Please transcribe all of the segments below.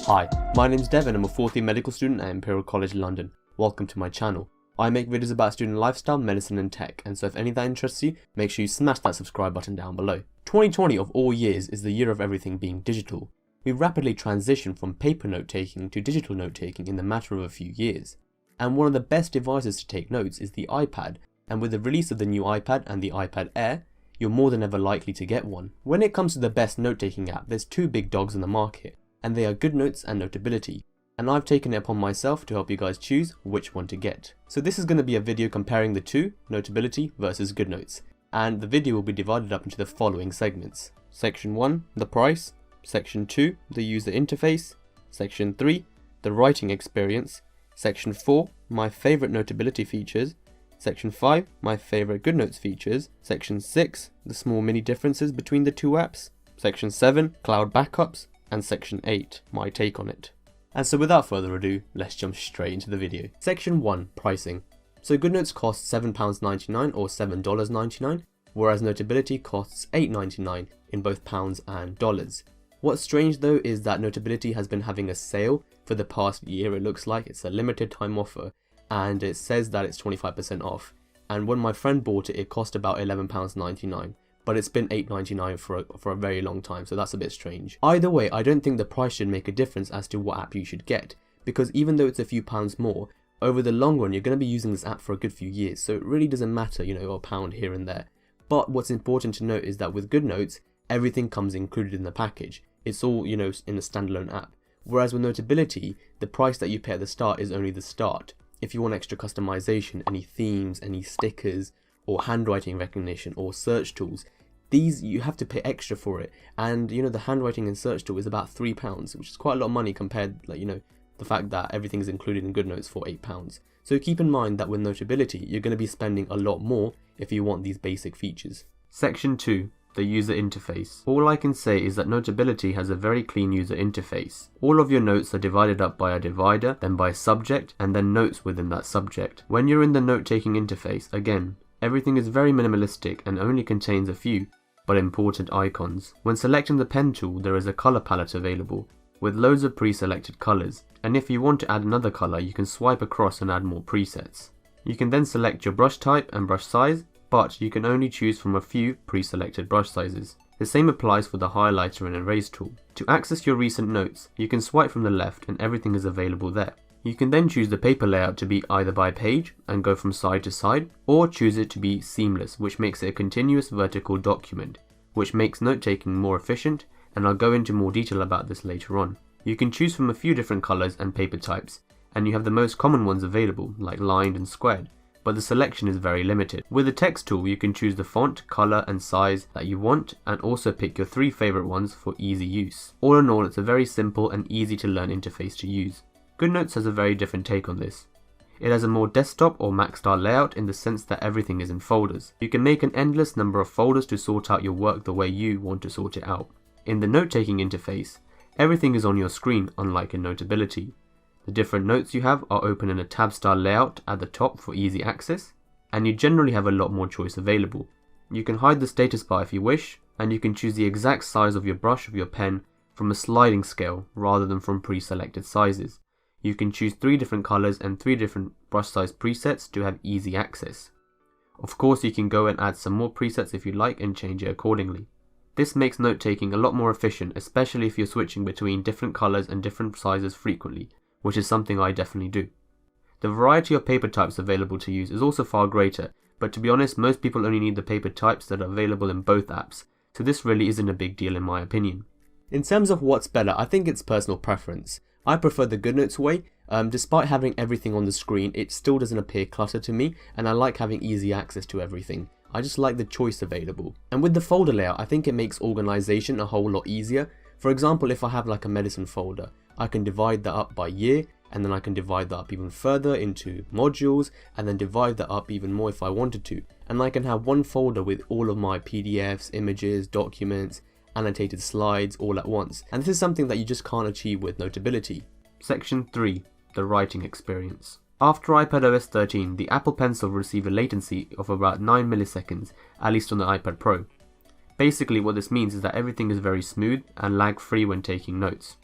Hi, my name's Dev and I'm a fourth year medical student at Imperial College London. Welcome to my channel. I make videos about student lifestyle, medicine and tech, and so if any of that interests you, make sure you smash that subscribe button down below. 2020 of all years is the year of everything being digital. We rapidly transitioned from paper note taking to digital note taking in the matter of a few years. And one of the best devices to take notes is the iPad, and with the release of the new iPad and the iPad Air, you're more than ever likely to get one. When it comes to the best note taking app, there's two big dogs in the market, and they are Goodnotes and Notability, and I've taken it upon myself to help you guys choose which one to get. So this is going to be a video comparing the two, Notability versus Goodnotes, and the video will be divided up into the following segments. Section 1, the price. Section 2, the user interface. Section 3, the writing experience. Section 4, my favourite Notability features. Section 5, my favourite Goodnotes features. Section 6, the small mini differences between the two apps. Section 7, cloud backups. And Section 8, my take on it. And so without further ado, let's jump straight into the video. Section 1, pricing. So Goodnotes costs £7.99 or $7.99, whereas Notability costs $8.99 in both pounds and dollars. What's strange though is that Notability has been having a sale for the past year. It looks like it's a limited time offer and it says that it's 25% off. And when my friend bought it, it cost about £11.99. But it's been $8.99 for a very long time, so that's a bit strange. Either way, I don't think the price should make a difference as to what app you should get, because even though it's a few pounds more, over the long run you're going to be using this app for a good few years, so it really doesn't matter, a pound here and there. But what's important to note is that with Goodnotes, everything comes included in the package. It's all, in a standalone app. Whereas with Notability, the price that you pay at the start is only the start. If you want extra customization, any themes, any stickers, or handwriting recognition or search tools, these you have to pay extra for it, and the handwriting and search tool is about £3, which is quite a lot of money compared the fact that everything is included in Goodnotes for £8. So keep in mind that with Notability you're going to be spending a lot more if you want these basic features. Section 2, the user interface. All I can say is that Notability has a very clean user interface. All of your notes are divided up by a divider, then by subject, and then notes within that subject. When you're in the note-taking interface, again, everything is very minimalistic and only contains a few, but important icons. When selecting the pen tool, there is a colour palette available, with loads of pre-selected colours, and if you want to add another colour, you can swipe across and add more presets. You can then select your brush type and brush size, but you can only choose from a few pre-selected brush sizes. The same applies for the highlighter and erase tool. To access your recent notes, you can swipe from the left and everything is available there. You can then choose the paper layout to be either by page and go from side to side, or choose it to be seamless, which makes it a continuous vertical document, which makes note-taking more efficient, and I'll go into more detail about this later on. You can choose from a few different colours and paper types, and you have the most common ones available, like lined and squared, but the selection is very limited. With the text tool, you can choose the font, colour and size that you want, and also pick your 3 favourite ones for easy use. All in all, it's a very simple and easy to learn interface to use. Goodnotes has a very different take on this. It has a more desktop or Mac style layout in the sense that everything is in folders. You can make an endless number of folders to sort out your work the way you want to sort it out. In the note-taking interface, everything is on your screen, unlike in Notability. The different notes you have are open in a tab style layout at the top for easy access, and you generally have a lot more choice available. You can hide the status bar if you wish, and you can choose the exact size of your brush of your pen from a sliding scale rather than from pre-selected sizes. You can choose 3 different colours and 3 different brush size presets to have easy access. Of course, you can go and add some more presets if you like and change it accordingly. This makes note taking a lot more efficient, especially if you're switching between different colours and different sizes frequently, which is something I definitely do. The variety of paper types available to use is also far greater, but to be honest, most people only need the paper types that are available in both apps, so this really isn't a big deal in my opinion. In terms of what's better, I think it's personal preference. I prefer the Goodnotes way. Despite having everything on the screen, it still doesn't appear cluttered to me, and I like having easy access to everything. I just like the choice available. And with the folder layout, I think it makes organization a whole lot easier. For example, if I have like a medicine folder, I can divide that up by year, and then I can divide that up even further into modules, and then divide that up even more if I wanted to. And I can have one folder with all of my PDFs, images, documents, annotated slides all at once, and this is something that you just can't achieve with Notability. Section 3, the writing experience. After iPadOS 13, the Apple Pencil received a latency of about 9 milliseconds, at least on the iPad Pro. Basically what this means is that everything is very smooth and lag-free when taking notes.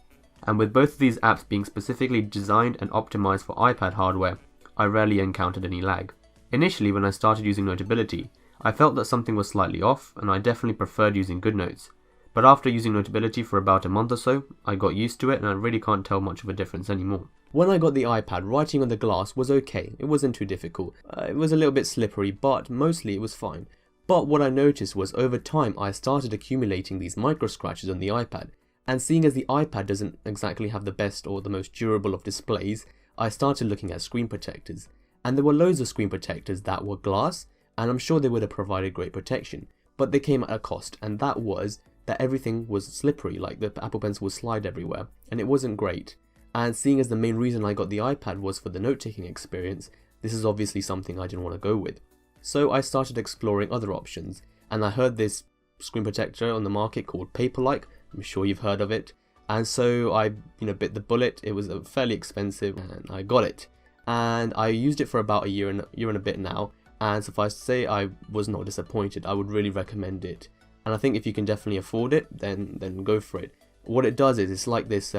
and with both of these apps being specifically designed and optimized for iPad hardware, I rarely encountered any lag. Initially, when I started using Notability, I felt that something was slightly off, and I definitely preferred using Goodnotes. But after using Notability for about a month or so, I got used to it and I really can't tell much of a difference anymore. When I got the iPad, writing on the glass was okay, it wasn't too difficult. It was a little bit slippery, but mostly it was fine. But what I noticed was over time I started accumulating these micro scratches on the iPad, and seeing as the iPad doesn't exactly have the best or the most durable of displays, I started looking at screen protectors. And there were loads of screen protectors that were glass, and I'm sure they would have provided great protection, but they came at a cost, and that was that everything was slippery, like the Apple Pencil would slide everywhere, and it wasn't great. And seeing as the main reason I got the iPad was for the note-taking experience, this is obviously something I didn't want to go with. So I started exploring other options, and I heard this screen protector on the market called Paperlike. I'm sure you've heard of it. And so I, bit the bullet. It was fairly expensive, and I got it. And I used it for about a year and a bit now, and suffice to say, I was not disappointed. I would really recommend it. And I think if you can definitely afford it, then go for it. What it does is it's like this,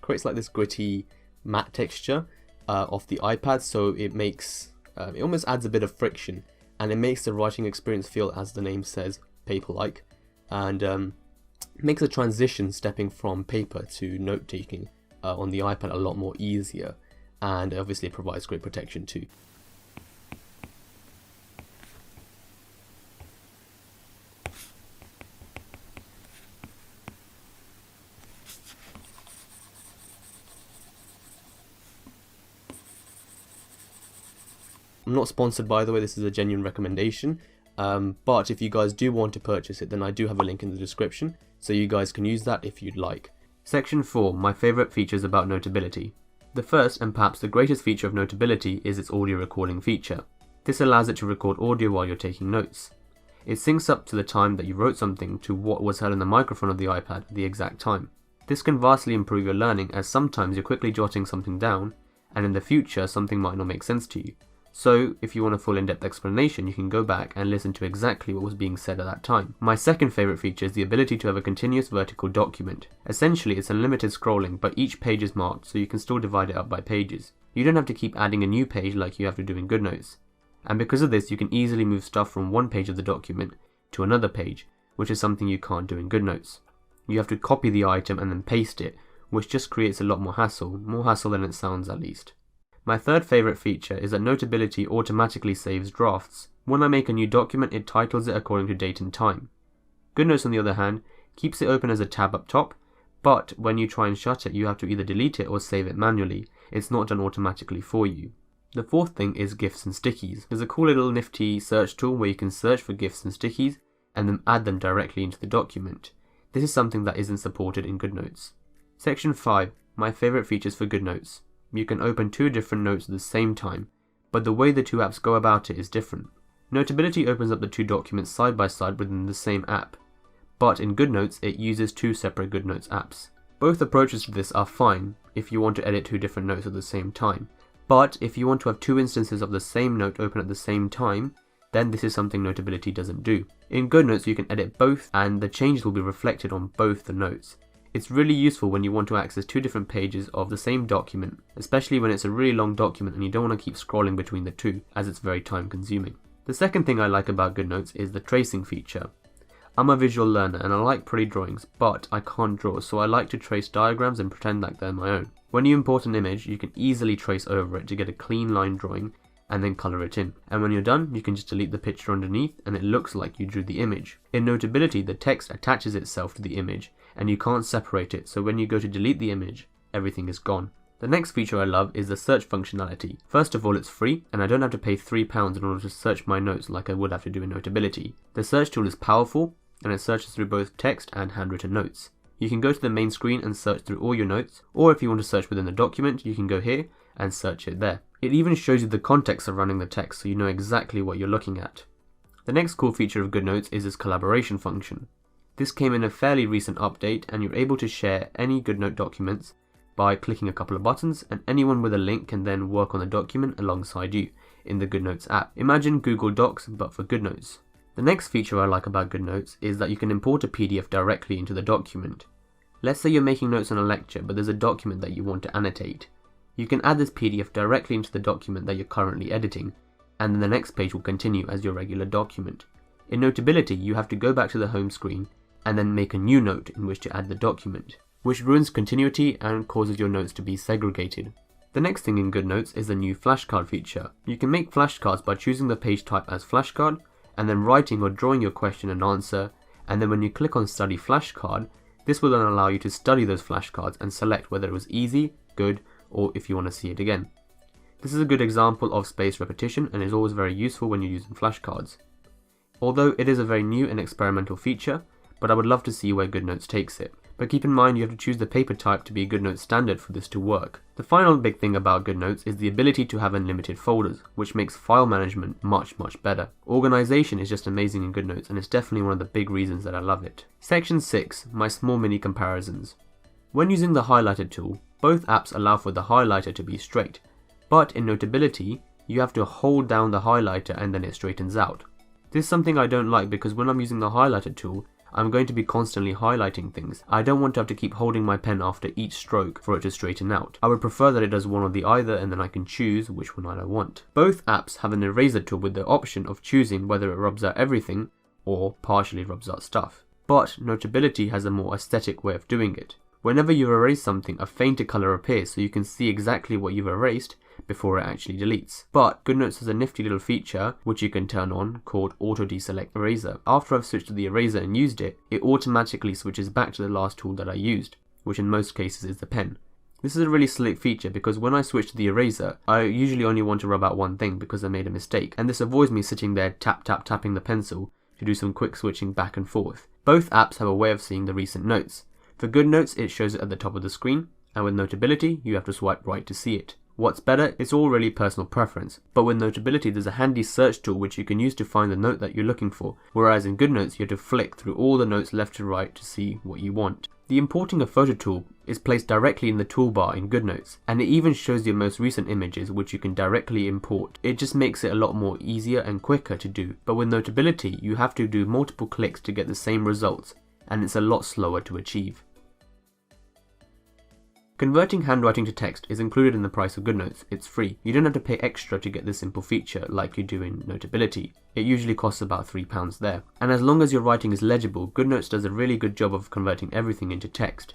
creates like this gritty matte texture of the iPad, so it makes, it almost adds a bit of friction, and it makes the writing experience feel, as the name says, paper-like, and makes the transition stepping from paper to note-taking on the iPad a lot more easier, and obviously it provides great protection too. I'm not sponsored, by the way, this is a genuine recommendation, but if you guys do want to purchase it, then I do have a link in the description, so you guys can use that if you'd like. Section 4, my favourite features about Notability. The first and perhaps the greatest feature of Notability is its audio recording feature. This allows it to record audio while you're taking notes. It syncs up to the time that you wrote something to what was heard in the microphone of the iPad at the exact time. This can vastly improve your learning, as sometimes you're quickly jotting something down, and in the future something might not make sense to you. So, if you want a full in-depth explanation, you can go back and listen to exactly what was being said at that time. My second favourite feature is the ability to have a continuous vertical document. Essentially, it's unlimited scrolling, but each page is marked, so you can still divide it up by pages. You don't have to keep adding a new page like you have to do in Goodnotes. And because of this, you can easily move stuff from one page of the document to another page, which is something you can't do in Goodnotes. You have to copy the item and then paste it, which just creates a lot more hassle than it sounds at least. My third favourite feature is that Notability automatically saves drafts. When I make a new document, it titles it according to date and time. Goodnotes, on the other hand, keeps it open as a tab up top, but when you try and shut it, you have to either delete it or save it manually. It's not done automatically for you. The fourth thing is GIFs and stickies. There's a cool little nifty search tool where you can search for GIFs and stickies and then add them directly into the document. This is something that isn't supported in Goodnotes. Section 5, my favourite features for Goodnotes. You can open two different notes at the same time, but the way the two apps go about it is different. Notability opens up the two documents side by side within the same app, but in Goodnotes it uses two separate Goodnotes apps. Both approaches to this are fine if you want to edit two different notes at the same time, but if you want to have two instances of the same note open at the same time, then this is something Notability doesn't do. In Goodnotes you can edit both and the changes will be reflected on both the notes. It's really useful when you want to access two different pages of the same document, especially when it's a really long document and you don't want to keep scrolling between the two, as it's very time consuming. The second thing I like about Goodnotes is the tracing feature. I'm a visual learner and I like pretty drawings, but I can't draw, so I like to trace diagrams and pretend like they're my own. When you import an image, you can easily trace over it to get a clean line drawing and then colour it in. And when you're done, you can just delete the picture underneath and it looks like you drew the image. In Notability, the text attaches itself to the image and you can't separate it, so when you go to delete the image, everything is gone. The next feature I love is the search functionality. First of all, it's free, and I don't have to pay £3 in order to search my notes like I would have to do in Notability. The search tool is powerful, and it searches through both text and handwritten notes. You can go to the main screen and search through all your notes, or if you want to search within the document, you can go here and search it there. It even shows you the context surrounding the text, so you know exactly what you're looking at. The next cool feature of Goodnotes is its collaboration function. This came in a fairly recent update, and you're able to share any Goodnote documents by clicking a couple of buttons, and anyone with a link can then work on the document alongside you in the Goodnotes app. Imagine Google Docs but for Goodnotes. The next feature I like about Goodnotes is that you can import a PDF directly into the document. Let's say you're making notes on a lecture, but there's a document that you want to annotate. You can add this PDF directly into the document that you're currently editing, and then the next page will continue as your regular document. In Notability, you have to go back to the home screen and then make a new note in which to add the document, which ruins continuity and causes your notes to be segregated. The next thing in Goodnotes is the new flashcard feature. You can make flashcards by choosing the page type as flashcard, and then writing or drawing your question and answer, and then when you click on Study Flashcard, this will then allow you to study those flashcards and select whether it was easy, good, or if you want to see it again. This is a good example of spaced repetition and is always very useful when you're using flashcards. Although it is a very new and experimental feature, but I would love to see where Goodnotes takes it. But keep in mind you have to choose the paper type to be Goodnotes standard for this to work. The final big thing about Goodnotes is the ability to have unlimited folders, which makes file management much better. Organization is just amazing in Goodnotes and it's definitely one of the big reasons that I love it. Section 6. My small mini comparisons. When using the highlighter tool, both apps allow for the highlighter to be straight, but in Notability, you have to hold down the highlighter and then it straightens out. This is something I don't like because when I'm using the highlighter tool, I'm going to be constantly highlighting things. I don't want to have to keep holding my pen after each stroke for it to straighten out. I would prefer that it does one or the other and then I can choose which one I want. Both apps have an eraser tool with the option of choosing whether it rubs out everything or partially rubs out stuff. But Notability has a more aesthetic way of doing it. Whenever you erase something, a fainter color appears so you can see exactly what you've erased before it actually deletes. But Goodnotes has a nifty little feature which you can turn on called Auto Deselect Eraser. After I've switched to the eraser and used it, it automatically switches back to the last tool that I used, which in most cases is the pen. This is a really slick feature because when I switch to the eraser, I usually only want to rub out one thing because I made a mistake, and this avoids me sitting there tapping the pencil to do some quick switching back and forth. Both apps have a way of seeing the recent notes. For Goodnotes, it shows it at the top of the screen, and with Notability, you have to swipe right to see it. What's better, it's all really personal preference, but with Notability there's a handy search tool which you can use to find the note that you're looking for, whereas in Goodnotes you have to flick through all the notes left to right to see what you want. The Importing a Photo tool is placed directly in the toolbar in Goodnotes, and it even shows your most recent images which you can directly import. It just makes it a lot more easier and quicker to do, but with Notability you have to do multiple clicks to get the same results, and it's a lot slower to achieve. Converting handwriting to text is included in the price of Goodnotes. It's free. You don't have to pay extra to get this simple feature like you do in Notability. It usually costs about £3 there. And as long as your writing is legible, Goodnotes does a really good job of converting everything into text.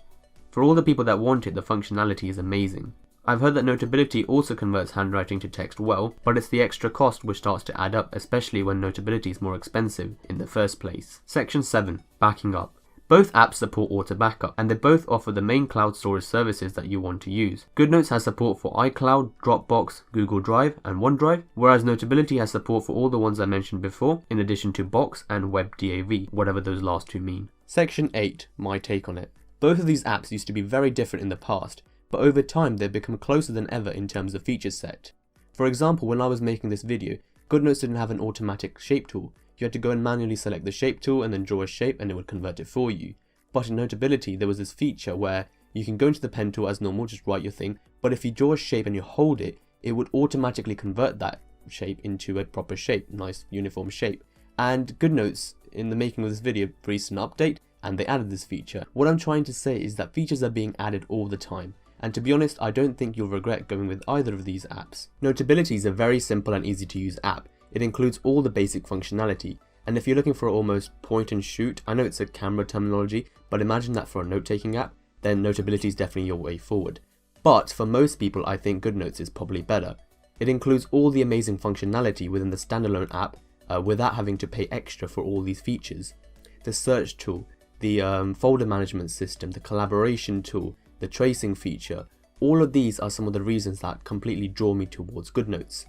For all the people that want it, the functionality is amazing. I've heard that Notability also converts handwriting to text well, but it's the extra cost which starts to add up, especially when Notability is more expensive in the first place. Section 7. Backing up. Both apps support auto backup, and they both offer the main cloud storage services that you want to use. Goodnotes has support for iCloud, Dropbox, Google Drive, and OneDrive, whereas Notability has support for all the ones I mentioned before, in addition to Box and WebDAV, whatever those last two mean. Section 8. My take on it. Both of these apps used to be very different in the past, but over time they've become closer than ever in terms of feature set. For example, when I was making this video, Goodnotes didn't have an automatic shape tool. You had to go and manually select the shape tool and then draw a shape and it would convert it for you. But in Notability there was this feature where you can go into the pen tool as normal, just write your thing, but if you draw a shape and you hold it, it would automatically convert that shape into a proper shape, nice uniform shape. And Goodnotes, in the making of this video, released an update and they added this feature. What I'm trying to say is that features are being added all the time. And to be honest, I don't think you'll regret going with either of these apps. Notability is a very simple and easy to use app. It includes all the basic functionality, and if you're looking for almost point and shoot, I know it's a camera terminology, but imagine that for a note-taking app, then Notability is definitely your way forward. But for most people, I think Goodnotes is probably better. It includes all the amazing functionality within the standalone app without having to pay extra for all these features. The search tool, the folder management system, the collaboration tool, the tracing feature, all of these are some of the reasons that completely draw me towards Goodnotes.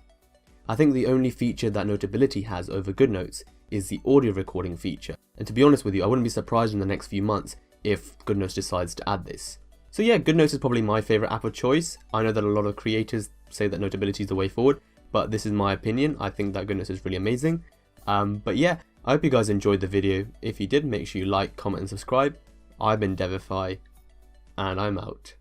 I think the only feature that Notability has over Goodnotes is the audio recording feature, and to be honest with you, I wouldn't be surprised in the next few months if Goodnotes decides to add this. So yeah, Goodnotes is probably my favourite app of choice. I know that a lot of creators say that Notability is the way forward, but this is my opinion. I think that Goodnotes is really amazing. But yeah, I hope you guys enjoyed the video. If you did, make sure you like, comment and subscribe. I've been Devify, and I'm out.